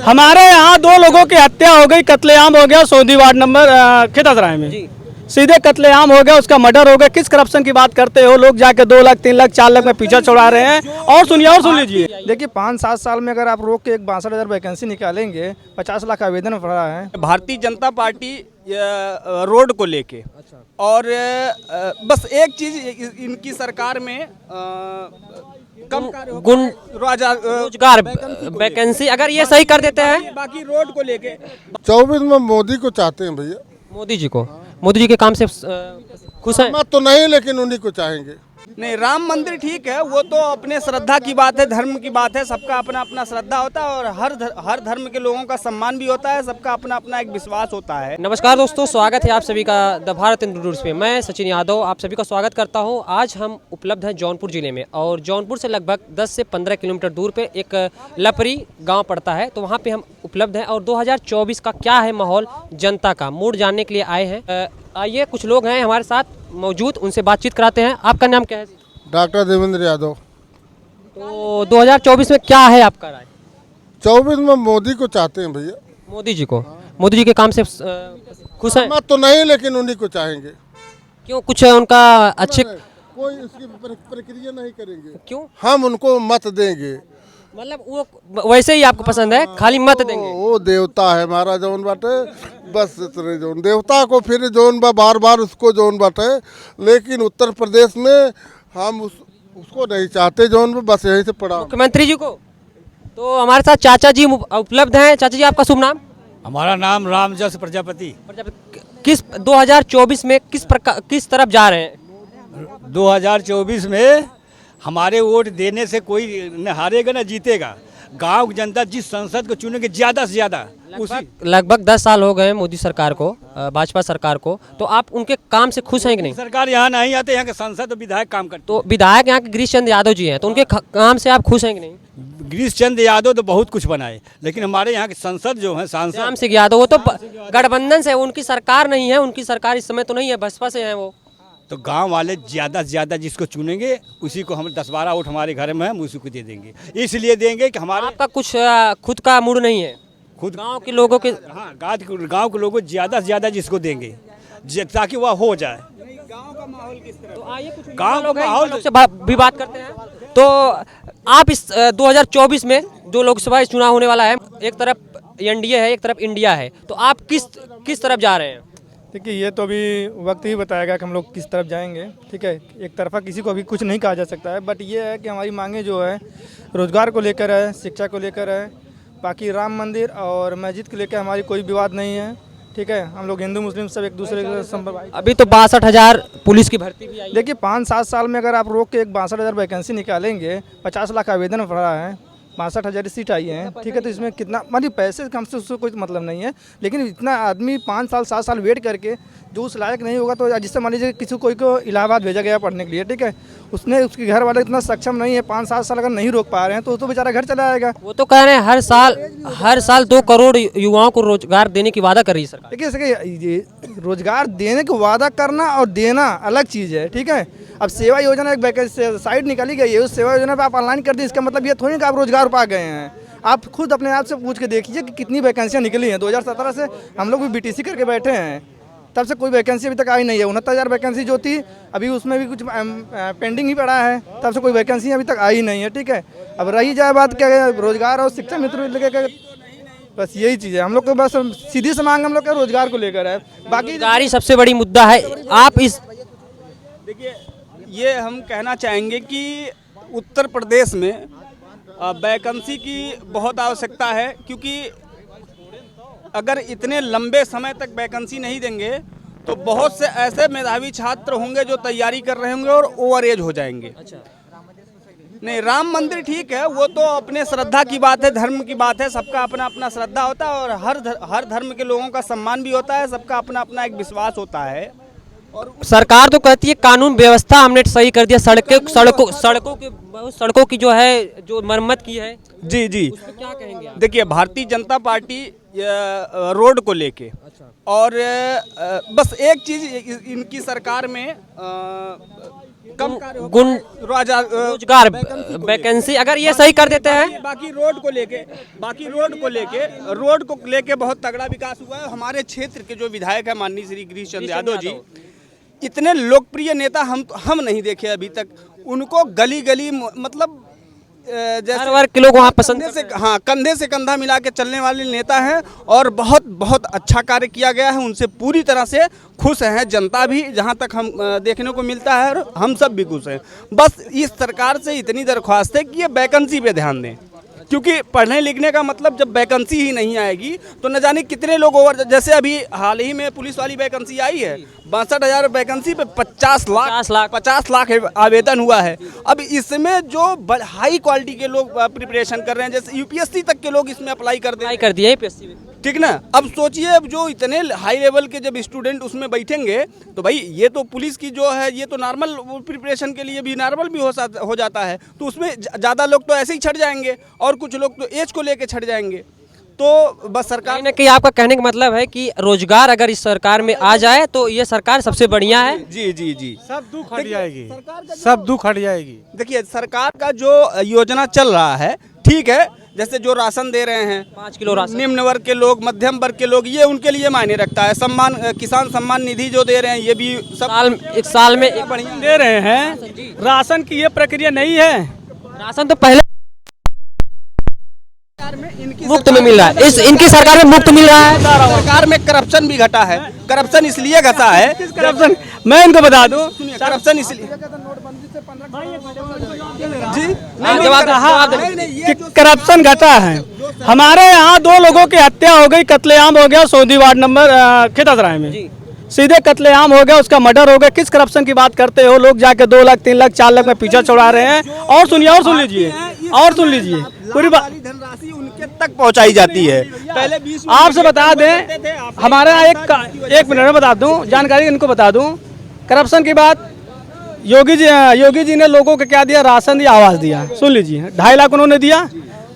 हमारे यहाँ 2 लोगों की हत्या हो गई, कत्लेआम हो गया सोंधी वार्ड नंबर खिदसराय में। सीधे कत्लेआम हो गया, उसका मर्डर हो गया। किस करप्शन की बात करते हो? लोग जाके 2 लाख 3 लाख 4 लाख में पीछा छुड़ा रहे हैं। और सुनिए और सुन लीजिए, देखिए 5-7 साल में अगर आप रोक के एक 62,000 वैकेंसी निकालेंगे, 50 लाख आवेदन पड़ा है। भारतीय जनता पार्टी रोड को लेके और बस एक चीज इनकी सरकार में कम रोजगार वैकेंसी अगर ये सही कर देते हैं, बाकी रोड को लेके 24 में मोदी को चाहते हैं भैया। मोदी जी को, मोदी जी के काम से खुश हैं? मत तो नहीं, लेकिन उन्हीं को चाहेंगे। नहीं, राम मंदिर ठीक है, वो तो अपने श्रद्धा की बात है, धर्म की बात है, सबका अपना अपना श्रद्धा होता है और हर धर्म के लोगों का सम्मान भी होता है, सबका अपना अपना एक विश्वास होता है। नमस्कार दोस्तों, स्वागत है आप सभी का द भारत इंट्रोड्यूस में। मैं सचिन यादव आप सभी का स्वागत करता हूं। आज हम उपलब्ध हैं जौनपुर ज़िले में और जौनपुर से लगभग 10 से 15 किलोमीटर दूर पे एक लपरी गांव पड़ता है, तो वहां पे हम उपलब्ध हैं और 2024 का क्या है माहौल, जनता का मूड जानने के लिए आए हैं। आइए, कुछ लोग हैं हमारे साथ मौजूद, उनसे बातचीत कराते हैं। आपका नाम क्या है? डॉक्टर देवेंद्र यादव। तो 2024 में क्या है आपका राय? 24 में मोदी को चाहते हैं भैया। मोदी जी को, मोदी जी के काम से खुश हैं? मत तो नहीं, लेकिन उन्हीं को चाहेंगे। क्यों, कुछ उनका अच्छे कोई इसकी प्रक्रिया नहीं करेंगे। क्यों? हम उनको मत देंगे। मतलब वो वैसे ही आपको पसंद है, खाली मत देंगे? वो देवता है हमारा जौन बाटे, बस इतने जौन देवता को फिर जौन बार बार उसको जौन बाटे, लेकिन उत्तर प्रदेश में हम उसको नहीं चाहते जौन, बस यहीं से पड़ा। मुख्यमंत्री जी को। तो हमारे साथ चाचा जी उपलब्ध हैं। चाचा जी, आपका शुभ नाम? हमारा नाम रामजस प्रजापति। किस 2024 में किस तरफ जा रहे हैं? 2024 में हमारे वोट देने से कोई न हारेगा न जीतेगा। गांव की जनता जिस संसद को चुनेंगे ज्यादा से ज्यादा लगभग 10 साल हो गए मोदी सरकार को, भाजपा सरकार को, तो आप उनके काम से खुश हैं कि नहीं? सरकार यहाँ नहीं आते, यहाँ के सांसद और विधायक काम करते। तो विधायक यहाँ के गिरीश चंद्र यादव जी हैं, तो उनके काम से आप खुश हैं कि नहीं? गिरीश चंद्र यादव तो बहुत कुछ बनाए, लेकिन हमारे यहाँ के संसद जो है सांसद राम सिंह यादव, वो तो गठबंधन से, उनकी सरकार नहीं है, उनकी सरकार इस समय तो नहीं है, बसपा से है वो। तो गांव वाले ज्यादा से ज्यादा जिसको चुनेंगे उसी को, हम 10-12 वोट हमारे घर में है, हम उसी को दे देंगे। इसलिए देंगे कि हमारा आपका कुछ खुद का मूड नहीं है? खुद गांव के लोगों के, हाँ, गांव के लोगों ज्यादा से ज्यादा जिसको देंगे ताकि वह हो जाए। तो आइए कुछ गांव का माहौल से भी बात करते हैं। तो आप इस 2024 में जो लोकसभा चुनाव होने वाला है, एक तरफ एनडीए है, एक तरफ इंडिया है, तो आप किस तरफ जा रहे हैं? देखिए ये तो अभी वक्त ही बताएगा कि हम लोग किस तरफ जाएंगे। ठीक है, एक तरफा किसी को अभी कुछ नहीं कहा जा सकता है, बट ये है कि हमारी मांगे जो है रोजगार को लेकर है, शिक्षा को लेकर है, बाकी राम मंदिर और मस्जिद को लेकर हमारी कोई विवाद नहीं है। ठीक है, हम लोग हिंदू मुस्लिम सब एक दूसरे के संपर्क। अभी तो 62,000 पुलिस की भर्ती भी आई। देखिए 5-7 साल में अगर आप रोक के एक 62,000 वैकेंसी निकालेंगे, 50 लाख आवेदन पड़ा है, 62,000 सीट आई हैं। ठीक है, तो इसमें कितना मतलब पैसे कम से उससे कोई मतलब नहीं है, लेकिन इतना आदमी 5 साल 7 साल वेट करके जो उस लायक नहीं होगा, तो जिससे मान लीजिए किसी कोई को इलाहाबाद भेजा गया पढ़ने के लिए, ठीक है, उसके घर वाले इतना सक्षम नहीं है, 5-7 साल अगर नहीं रोक पा रहे हैं तो बेचारा घर चला आएगा। वो तो कह रहे हैं हर साल 2 करोड़ युवाओं को रोजगार देने की वादा कर रही है सरकार। देखिए रोजगार देने का वादा करना और देना अलग चीज़ है। ठीक है, अब सेवा योजना एक वैकेंसी साइड निकाली गई है, उस सेवा योजना पे आप ऑनलाइन कर दी, इसका मतलब ये थोड़ी कि आप रोजगार पा गए हैं। आप खुद अपने आप से पूछ के देखिए कि कितनी वैकेंसियाँ निकली हैं। 2017 से हम लोग भी बीटीसी करके बैठे हैं, तब से कोई वैकेंसी अभी तक आई नहीं है। 69,000 वैकेंसी जो थी अभी उसमें भी कुछ पेंडिंग ही पड़ा है, तब से कोई वैकेंसी अभी तक आई नहीं है। ठीक है, अब रही जाए बात क्या रोजगार और शिक्षा मित्र लेकर, बस यही चीज़ है। हम लोग को बस सीधी से मांग हम लोग का रोजगार को लेकर है, बाकी रोजगारी सबसे बड़ी मुद्दा है। आप इस देखिए, ये हम कहना चाहेंगे कि उत्तर प्रदेश में वैकेंसी की बहुत आवश्यकता है, क्योंकि अगर इतने लंबे समय तक वैकेंसी नहीं देंगे तो बहुत से ऐसे मेधावी छात्र होंगे जो तैयारी कर रहे होंगे और ओवर एज हो जाएंगे। नहीं, राम मंदिर ठीक है, वो तो अपने श्रद्धा की बात है, धर्म की बात है, सबका अपना अपना श्रद्धा होता है और हर धर्म के लोगों का सम्मान भी होता है, सबका अपना अपना एक विश्वास होता है। और सरकार तो कहती है कानून व्यवस्था हमने सही कर दिया, सड़कों की जो है जो मरम्मत की है। जी जी, क्या कहेंगे आप? देखिए भारतीय जनता पार्टी रोड को लेके और बस एक चीज इनकी सरकार में कम कार्य हो गुण रोजगार रोजगार वैकेंसी अगर ये सही कर देते हैं। बाकी रोड को लेके बहुत तगड़ा विकास हुआ है। हमारे क्षेत्र के जो विधायक है माननीय श्री गिरीश चंद्र यादव जी, इतने लोकप्रिय नेता हम नहीं देखे अभी तक। उनको गली गली मतलब जैसे हर वर्ग के लोग वहाँ पसंद कंधे से कंधे से कंधा मिला के चलने वाले नेता हैं और बहुत बहुत अच्छा कार्य किया गया है। उनसे पूरी तरह से खुश हैं जनता भी, जहां तक हम देखने को मिलता है, और हम सब भी खुश हैं। बस इस सरकार से इतनी दरख्वास्त है कि ये वैकेंसी पे ध्यान दें, क्योंकि पढ़ने लिखने का मतलब जब वैकेंसी ही नहीं आएगी तो न जाने कितने लोग ओवर, जैसे अभी हाल ही में पुलिस वाली वैकेंसी आई है 62,000 वैकेंसी पे 50 लाख आवेदन हुआ है। अब इसमें जो हाई क्वालिटी के लोग प्रिपरेशन कर रहे हैं, जैसे यूपीएससी तक के लोग इसमें अप्लाई कर दिया यूपीएससी में, ठीक ना। अब सोचिए, अब जो इतने हाई लेवल के जब स्टूडेंट उसमें बैठेंगे तो भाई ये तो पुलिस की जो है ये तो नॉर्मल प्रिपरेशन के लिए भी नॉर्मल भी हो जाता है, तो उसमें ज़्यादा लोग तो ऐसे ही छट जाएंगे और कुछ लोग तो एज को लेके छट जाएंगे। तो बस सरकार कहीं ना कहीं आपका कहने का मतलब है कि रोजगार अगर इस सरकार में आ जाए तो ये सरकार सबसे बढ़िया है। जी जी जी, सब दुख हट जाएगी, सब दुख हट जाएगी। देखिए सरकार का जो योजना चल रहा है ठीक है, जैसे जो राशन दे रहे हैं 5 किलो राशन, निम्न वर्ग के लोग, मध्यम वर्ग के लोग, ये उनके लिए मायने रखता है। सम्मान, किसान सम्मान निधि जो दे रहे हैं ये भी सब एक साल में एक बढ़िया दे रहे हैं। राशन की ये प्रक्रिया नहीं है, राशन तो पहले मुफ्त में मिल रहा है, इनकी सरकार में मुफ्त मिल रहा है। सरकार में करप्शन भी घटा है। करप्शन इसलिए घटा है, करप्शन मैं इनको बता दूं, करप्शन इसलिए जी कि करप्शन घटा है। हमारे यहाँ 2 लोगों की हत्या हो गई, कत्लेआम हो गया सऊदी वार्ड नंबर खितासराय में, सीधे कत्लेआम हो गया, उसका मर्डर हो गया। किस करप्शन की बात करते हो? लोग जाके 2 लाख 3 लाख 4 लाख में पीछा छुड़ा रहे हैं। और सुनिए, और सुन लीजिए पूरी बात धनराशि उनके तक पहुंचाई जाती है। पहले 20 आपसे बता दें, हमारे यहाँ एक मिनट में बता दूं, जानकारी इनको बता दूं, करप्शन की बात। योगी जी ने लोगों को क्या दिया? राशन दिया, आवास दिया। सुन लीजिए, 2.5 लाख उन्होंने दिया।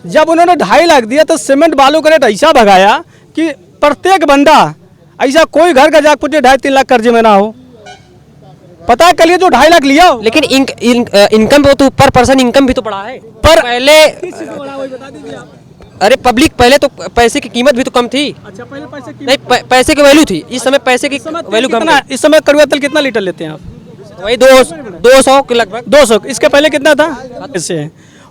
जब उन्होंने 2.5 लाख दिया तो सीमेंट बालू का रेट ऐसा भगाया कि प्रत्येक बंदा, ऐसा कोई घर का जाकर पूछे 2.5-3 लाख कर्जे में ना हो। पता है कल ये जो 2.5 लाख लिया हो, लेकिन इनकम तो पर पर्सन इनकम भी तो बढ़ा है। पर पहले अरे पब्लिक पहले तो पैसे की कीमत भी तो कम थी। अच्छा, पहले पैसे की नहीं, पैसे की वैल्यू थी, इस समय पैसे की वैल्यू कम है। इस समय कड़वा तेल कितना लीटर लेते हैं आप? वही 200 के लगभग। 200। इसके पहले कितना था? इससे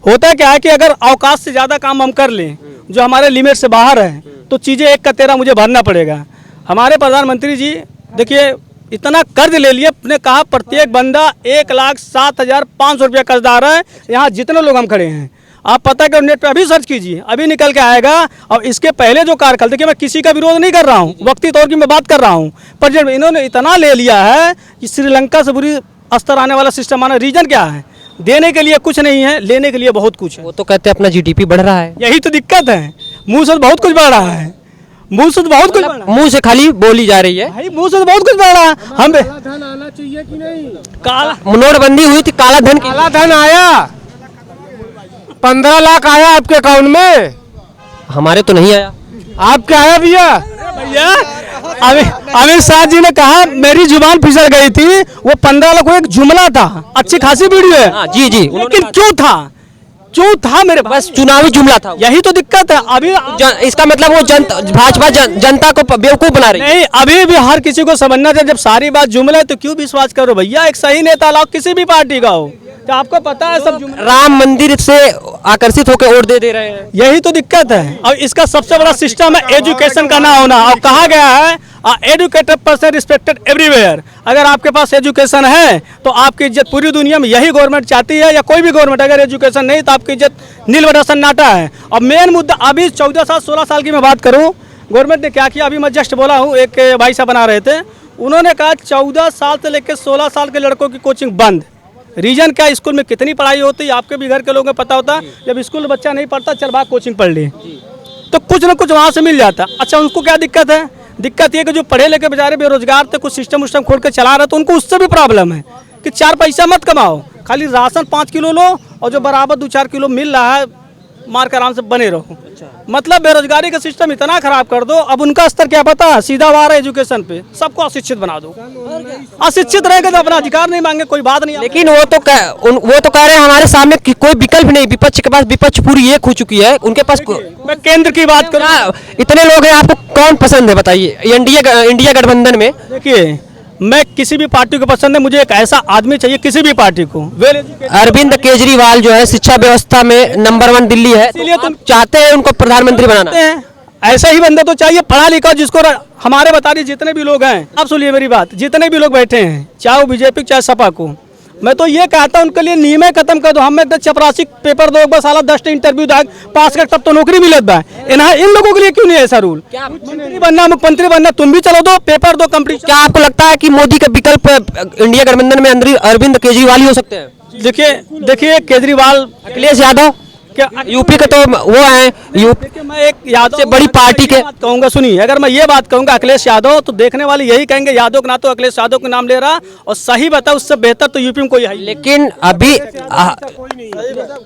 होता क्या है कि अगर अवकाश से ज़्यादा काम हम कर लें जो हमारे लिमिट से बाहर है तो चीज़ें एक का 13 मुझे भरना पड़ेगा। हमारे प्रधानमंत्री जी देखिए इतना कर्ज ले लिए, अपने कहा प्रत्येक बंदा 1,07,500 रुपया कर्जदार है। यहाँ जितने लोग हम खड़े हैं, आप पता कर नेट पे अभी सर्च कीजिए, अभी निकल के आएगा। और इसके पहले जो कार्यकाल, देखिए मैं किसी का विरोध नहीं कर रहा हूँ, वक्ती तौर की मैं बात कर रहा हूँ, पर जब इन्होंने इतना ले लिया है कि श्रीलंका से बुरी स्तर आने वाला सिस्टम आना। रीजन क्या है? देने के लिए कुछ नहीं है, लेने के लिए बहुत कुछ है। वो तो कहते हैं अपना जीडीपी बढ़ रहा है। यही तो दिक्कत है, मुँह से बहुत कुछ बढ़ रहा है, मुँह से बहुत कुछ, मुंह से खाली बोली जा रही है। भाई मुँह से बहुत कुछ बढ़ रहा है। हम धन आना चाहिए कि नहीं? काला नोटबंदी हुई थी, काला धन काला धन आया, 15 लाख आया आपके अकाउंट में। हमारे तो नहीं आया। आपके आया भैया? भैया अमित शाह जी ने कहा मेरी जुबान फिसल गई थी, वो 15 लाख वो एक जुमला था, अच्छी खासी वीडियो है। हाँ, जी जी, लेकिन क्यों था मेरे पास? बस चुनावी जुमला था। यही तो दिक्कत है। अभी इसका मतलब वो भाजपा जनता को बेवकूफ बना रही है। नहीं, अभी भी हर किसी को समझना चाहिए, जब सारी बात जुमला है तो क्यों विश्वास करो भैया? एक सही नेता लाओ, किसी भी पार्टी का हो, तो आपको पता है सब जुमला। राम मंदिर से आकर्षित होकर वोट दे रहे हैं। यही तो दिक्कत है। और इसका सबसे बड़ा सिस्टम है एजुकेशन का ना होना। और कहा गया है एजुकेटेड पर्सन रिस्पेक्टेड एवरीवेयर। अगर आपके पास एजुकेशन है तो आपकी इज्जत पूरी दुनिया में, यही गवर्नमेंट चाहती है, या कोई भी गवर्नमेंट। अगर एजुकेशन नहीं तो आपकी इज्जत नील बटा सन्नाटा है। और मेन मुद्दा अभी 14 साल 16 साल की मैं बात करूं, गवर्नमेंट ने क्या किया, अभी मैं जस्ट बोला हूं, एक भाई साहब बना रहे थे, उन्होंने कहा 14 साल से लेकर 16 साल के लड़कों की कोचिंग बंद। रीजन क्या? स्कूल में कितनी पढ़ाई होती है आपके भी घर के लोगों को पता होता। जब स्कूल में बच्चा नहीं पढ़ता, चल भाग कोचिंग पढ़ ली, तो कुछ ना कुछ वहाँ से मिल जाता। अच्छा, उनको क्या दिक्कत है? दिक्कत ये कि जो पढ़े लिखे बेचारे बेरोजगार थे, कुछ सिस्टम उस्टम खोल के चला रहे, तो उनको उससे भी प्रॉब्लम है कि 4 पैसा मत कमाओ, खाली राशन 5 किलो लो, और जो बराबर 2-4 किलो मिल रहा है मार कर आराम से बने रहो। मतलब बेरोजगारी का सिस्टम इतना खराब कर दो, अब उनका स्तर क्या पता, सीधा वार है एजुकेशन पे, सबको अशिक्षित बना दो। अशिक्षित रहेगा तो अपना अधिकार नहीं मांगे, कोई बात नहीं। लेकिन वो तो कह रहे हैं हमारे सामने कि कोई विकल्प नहीं, विपक्ष के पास, विपक्ष पूरी एक हो चुकी है, उनके पास मैं केंद्र की बात करूँ, इतने लोग हैं, आपको कौन पसंद है बताइए इंडिया गठबंधन में? देखिए मैं किसी भी पार्टी को पसंद है, मुझे एक ऐसा आदमी चाहिए किसी भी पार्टी को। अरविंद केजरीवाल जो है शिक्षा व्यवस्था में नंबर 1 दिल्ली है, इसीलिए तो चाहते हैं उनको प्रधानमंत्री बनाना हैं। ऐसा ही बंदा तो चाहिए, पढ़ा लिखा, जिसको हमारे बता रही जितने भी लोग हैं, आप सुनिए मेरी बात, जितने भी लोग बैठे हैं, चाहे वो बीजेपी चाहे सपा को, मैं तो ये कहता हूं उनके लिए नियम खत्म कर दो। हम एक चपरासी पेपर दो, एक बार साला 10 इंटरव्यू पास कर, तब तो नौकरी मिलत बा। इन लोगों के लिए क्यों नहीं ऐसा रूल? मंत्री बनना, मुख्यमंत्री बनना, तुम भी चलो दो, पेपर दो, कंपनी। क्या आपको लगता है कि मोदी का विकल्प इंडिया गठबंधन में अरविंद केजरीवाल ही हो सकते हैं? देखिए केजरीवाल, अखिलेश यादव क्या यूपी के तो वो है, यूपी मैं एक यादव से बड़ी पार्टी के कहूंगा। सुनिए, अगर मैं ये बात कहूंगा अखिलेश यादव, तो देखने वाले यही कहेंगे यादव के ना तो अखिलेश यादव के नाम ले रहा, और सही बता उससे बेहतर तो यूपी में कोई है। लेकिन अभी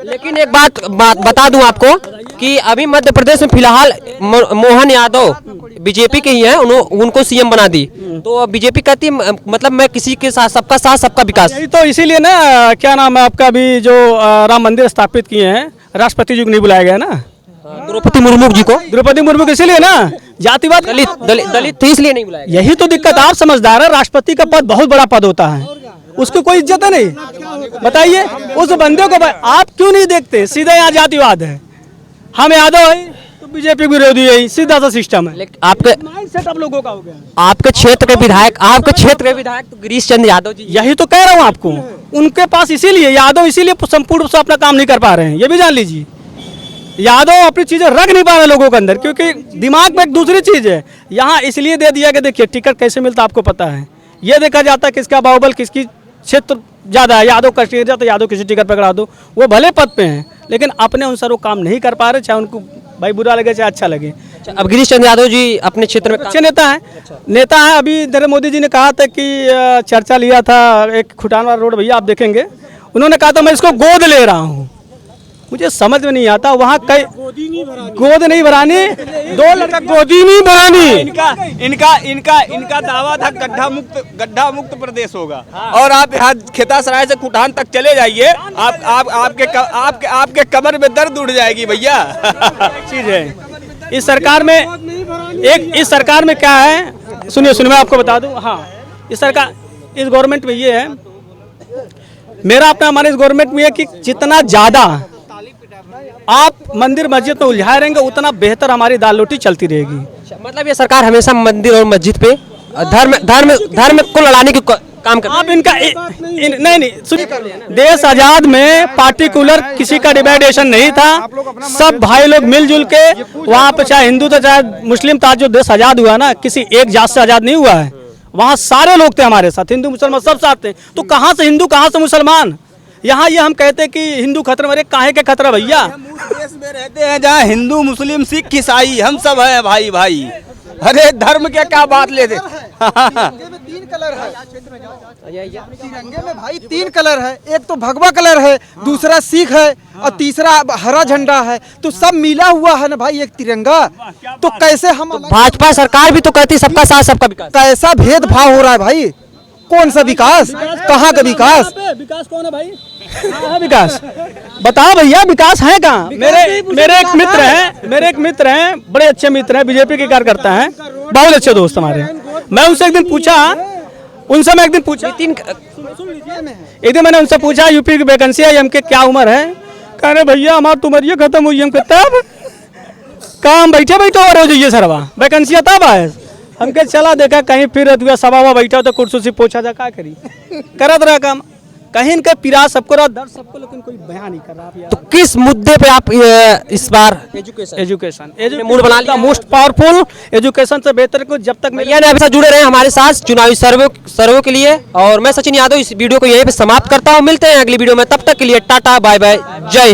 लेकिन एक बात बता दूं आपको कि अभी मध्य प्रदेश में फिलहाल मोहन यादव बीजेपी के ही हैं, उनको सीएम बना दी, तो बीजेपी कहती है मतलब मैं किसी के साथ सबका विकास। यही तो इसीलिए ना, क्या नाम है आपका, भी जो राम मंदिर स्थापित किए हैं, राष्ट्रपति जी को नहीं बुलाया गया ना, द्रौपदी मुर्मू जी को, द्रौपदी मुर्मू को इसीलिए ना, जातिवाद दलित थे इसलिए नहीं बुलाया। यही तो दिक्कत, आप समझदार है, राष्ट्रपति का पद बहुत बड़ा पद होता है, उसको कोई इज्जत है नहीं। बताइए उस बंदे को आप क्यों नहीं देखते? सीधा यहाँ जातिवाद है, हम यादव है तो बीजेपी विरोधी है, सीधा सा सिस्टम है। आपके माइंडसेट आप लोगों का हो गया। आपके क्षेत्र के विधायक तो गिरीश चंद्र यादव जी, यही तो कह रहा हूँ आपको, उनके पास इसीलिए यादव इसीलिए संपूर्ण रूप से अपना काम नहीं कर पा रहे हैं, ये भी जान लीजिए। यादव अपनी चीजें रख नहीं पा रहे लोगों के अंदर, क्योंकि दिमाग में एक दूसरी चीज है। यहाँ इसलिए दे दिया कि देखिए टिकट कैसे मिलता आपको पता है, ये देखा जाता है किसका बाहुबल, किसकी क्षेत्र ज्यादा है, यादव का क्षेत्र तो यादव किसी टिकट पकड़ा दो, वो भले पद पे हैं लेकिन अपने अनुसार वो काम नहीं कर पा रहे, चाहे उनको भाई बुरा लगे चाहे अच्छा लगे। अब गिरीश चंद्र यादव जी अपने क्षेत्र में अच्छे नेता हैं। अभी नरेंद्र मोदी जी ने कहा था कि चर्चा लिया था एक खुटानवा रोड, भैया आप देखेंगे, उन्होंने कहा था मैं इसको गोद ले रहा हूँ। मुझे समझ में नहीं आता, वहाँ कई गोद नहीं भरानी, 2 लड़का गोदी नहीं भरानी। इनका दावा था गड्ढा मुक्त प्रदेश होगा, और आप यहाँ खेतासराय से कुटान तक चले जाइए, आपके कमर में दर्द उड़ जाएगी भैया। चीज है इस सरकार में क्या है, सुनिए मैं आपको बता दूं। हाँ, इस गवर्नमेंट में ये है, मेरा अपना मानना इस गवर्नमेंट में है कि जितना ज्यादा आप मंदिर मस्जिद में उलझाए रहेंगे उतना बेहतर हमारी दाल रोटी चलती रहेगी। मतलब ये सरकार हमेशा मंदिर और मस्जिद पे धर्म को लड़ाने की काम कर, आप इनका नहीं सुनिए, देश आजाद में पार्टिकुलर किसी का डिवाइडेशन नहीं था, सब भाई लोग मिलजुल के वहाँ पे, चाहे हिंदू था चाहे मुस्लिम था, जो देश आजाद हुआ ना किसी एक जात से आजाद नहीं हुआ है, वहाँ सारे लोग थे हमारे साथ, हिंदू मुसलमान सब साथ थे। तो कहाँ से हिंदू कहाँ से मुसलमान? यहाँ ये हम कहते हैं कि हिंदू खतरे में, काहे के खतरा भैया? देश में रहते हैं जहाँ हिंदू मुस्लिम सिख ईसाई हम सब हैं भाई भाई, अरे धर्म के क्या बात लेते। 3 कलर है तिरंगे में भाई, 3 कलर है, एक तो भगवा कलर है, दूसरा सिख है, और तीसरा हरा झंडा है, तो सब मिला हुआ है ना भाई एक तिरंगा। तो कैसे हम भाजपा सरकार भी तो कहती सबका साथ सबका विकास, कैसा भेदभाव हो रहा है भाई? कौन सा विकास, कहाँ का विकास? विकास कौन है भाई? हाँ, विकास बताओ भैया, विकास है कहाँ? मेरे एक मित्र हैं, बड़े अच्छे मित्र हैं, बीजेपी के कार्यकर्ता हैं, बहुत अच्छे दोस्त हमारे। मैं उनसे एक दिन पूछा, एक दिन मैंने उनसे पूछा यूपी की वैकेंसी है, हमके क्या उम्र है? कह रहे भैया हमारी उम्र ये खत्म हुई, हम तब काम बैठे और हो जाइए सरवा, वैकेंसी तब आए। हमके चला देखा कहीं फिर सभा बैठा तो कुर्सी से पूछा जा क्या करी, करत रहा काम, कहीं इनका पीड़ा सबको रहा, दर्द सबको, लेकिन कोई बयान नहीं कर रहा। तो किस मुद्दे पे आप इस बार एजुकेशन मूड बना लिया? मोस्ट पावरफुल एजुकेशन से बेहतर को जब तक भैया ने अभी तक जुड़े रहे हमारे साथ चुनावी सर्वे के लिए, और मैं सचिन यादव इस वीडियो को यहीं पे समाप्त करता हूँ। मिलते हैं अगली वीडियो में, तब तक के लिए टाटा बाय बाय, जय हिंद।